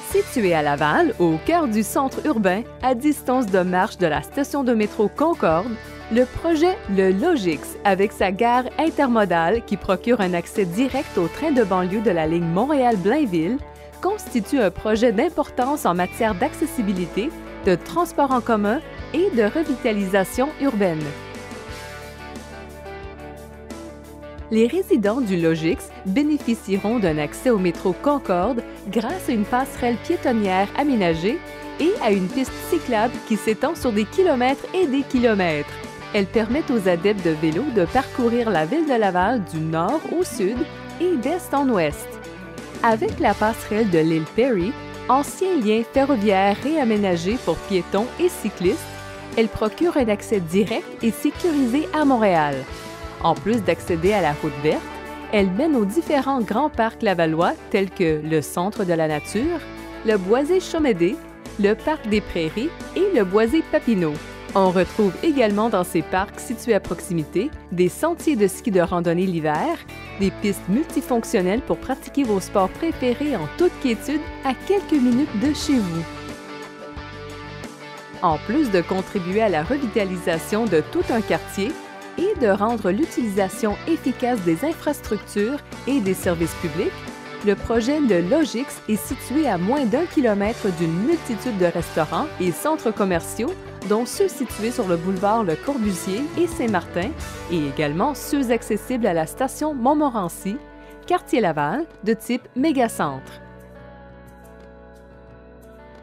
Situé à Laval, au cœur du centre urbain, à distance de marche de la station de métro Concorde, le projet Le Logix, avec sa gare intermodale qui procure un accès direct au train de banlieue de la ligne Montréal-Blainville, constitue un projet d'importance en matière d'accessibilité, de transport en commun et de revitalisation urbaine. Les résidents du Logix bénéficieront d'un accès au métro Concorde grâce à une passerelle piétonnière aménagée et à une piste cyclable qui s'étend sur des kilomètres et des kilomètres. Elle permet aux adeptes de vélo de parcourir la ville de Laval du nord au sud et d'est en ouest. Avec la passerelle de l'île Perry, ancien lien ferroviaire réaménagé pour piétons et cyclistes, elle procure un accès direct et sécurisé à Montréal. En plus d'accéder à la route verte, elle mène aux différents grands parcs lavallois tels que le Centre de la nature, le Boisé-Chomédé, le Parc des Prairies et le Boisé-Papineau. On retrouve également dans ces parcs situés à proximité des sentiers de ski de randonnée l'hiver, des pistes multifonctionnelles pour pratiquer vos sports préférés en toute quiétude à quelques minutes de chez vous. En plus de contribuer à la revitalisation de tout un quartier, et de rendre l'utilisation efficace des infrastructures et des services publics, le projet Le Logix est situé à moins d'1 kilomètre d'une multitude de restaurants et centres commerciaux, dont ceux situés sur le boulevard Le Corbusier et Saint-Martin, et également ceux accessibles à la station Montmorency, quartier Laval, de type mégacentre.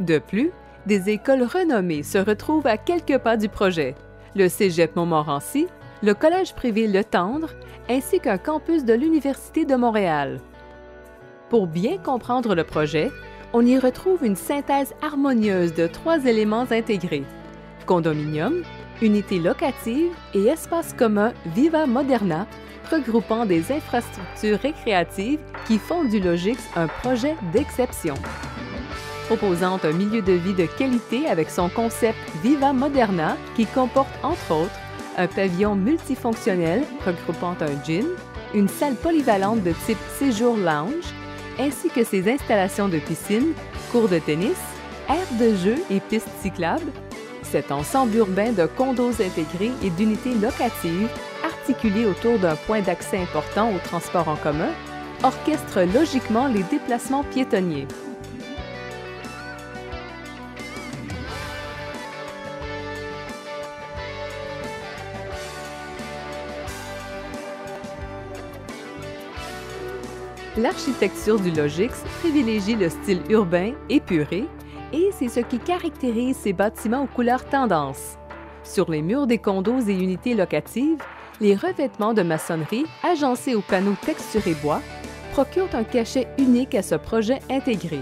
De plus, des écoles renommées se retrouvent à quelques pas du projet. Le Cégep Montmorency, le Collège privé Le Tendre, ainsi qu'un campus de l'Université de Montréal. Pour bien comprendre le projet, on y retrouve une synthèse harmonieuse de 3 éléments intégrés: condominium, unité locative et espace commun Viva Moderna, regroupant des infrastructures récréatives qui font du Logix un projet d'exception. Proposant un milieu de vie de qualité avec son concept Viva Moderna qui comporte entre autres un pavillon multifonctionnel regroupant un gym, une salle polyvalente de type séjour lounge, ainsi que ses installations de piscine, cours de tennis, aires de jeu et pistes cyclables. Cet ensemble urbain de condos intégrés et d'unités locatives, articulés autour d'un point d'accès important au transport en commun, orchestre logiquement les déplacements piétonniers. L'architecture du Logix privilégie le style urbain épuré et c'est ce qui caractérise ces bâtiments aux couleurs tendance. Sur les murs des condos et unités locatives, les revêtements de maçonnerie agencés aux panneaux texturés bois procurent un cachet unique à ce projet intégré.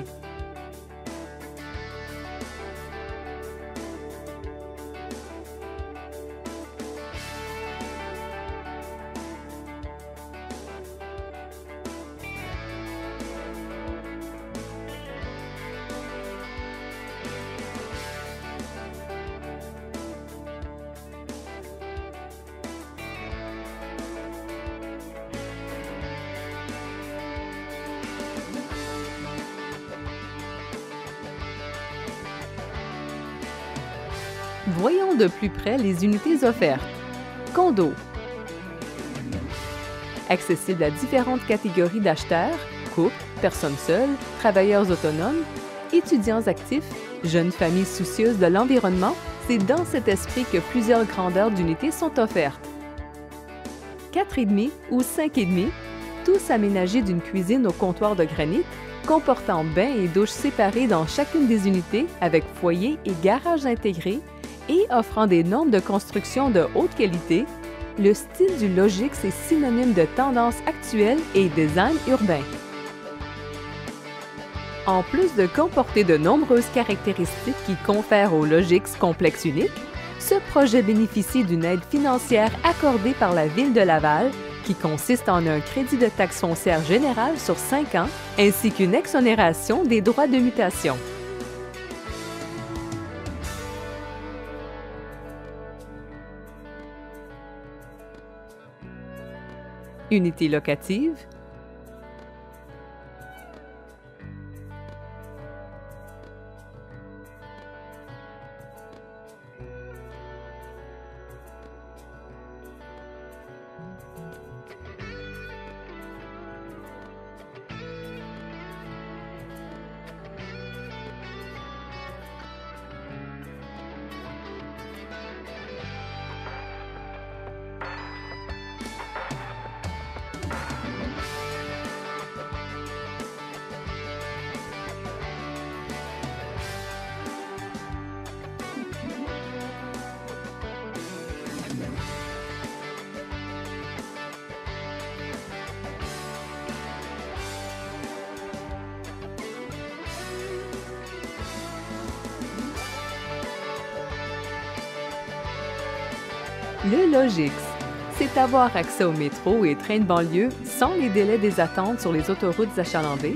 Voyons de plus près les unités offertes. Condo. Accessible à différentes catégories d'acheteurs, couples, personnes seules, travailleurs autonomes, étudiants actifs, jeunes familles soucieuses de l'environnement, c'est dans cet esprit que plusieurs grandeurs d'unités sont offertes. 4,5 ou 5,5, tous aménagés d'une cuisine au comptoir de granit, comportant bain et douche séparés dans chacune des unités avec foyer et garage intégrés, et offrant des normes de construction de haute qualité, le style du Logix est synonyme de tendance actuelle et design urbain. En plus de comporter de nombreuses caractéristiques qui confèrent au Logix complexe unique, ce projet bénéficie d'une aide financière accordée par la Ville de Laval qui consiste en un crédit de taxe foncière générale sur 5 ans ainsi qu'une exonération des droits de mutation. Unité locative, Le Logix, c'est avoir accès au métro et trains de banlieue sans les délais des attentes sur les autoroutes achalandées.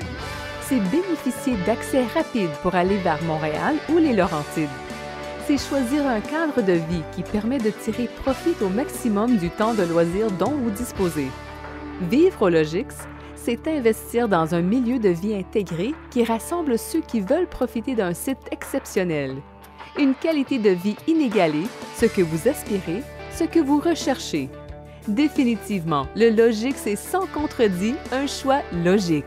C'est bénéficier d'accès rapide pour aller vers Montréal ou les Laurentides. C'est choisir un cadre de vie qui permet de tirer profit au maximum du temps de loisirs dont vous disposez. Vivre au Logix, c'est investir dans un milieu de vie intégré qui rassemble ceux qui veulent profiter d'un site exceptionnel. Une qualité de vie inégalée, ce que vous aspirez, ce que vous recherchez. Définitivement, le Logix est sans contredit un choix logique.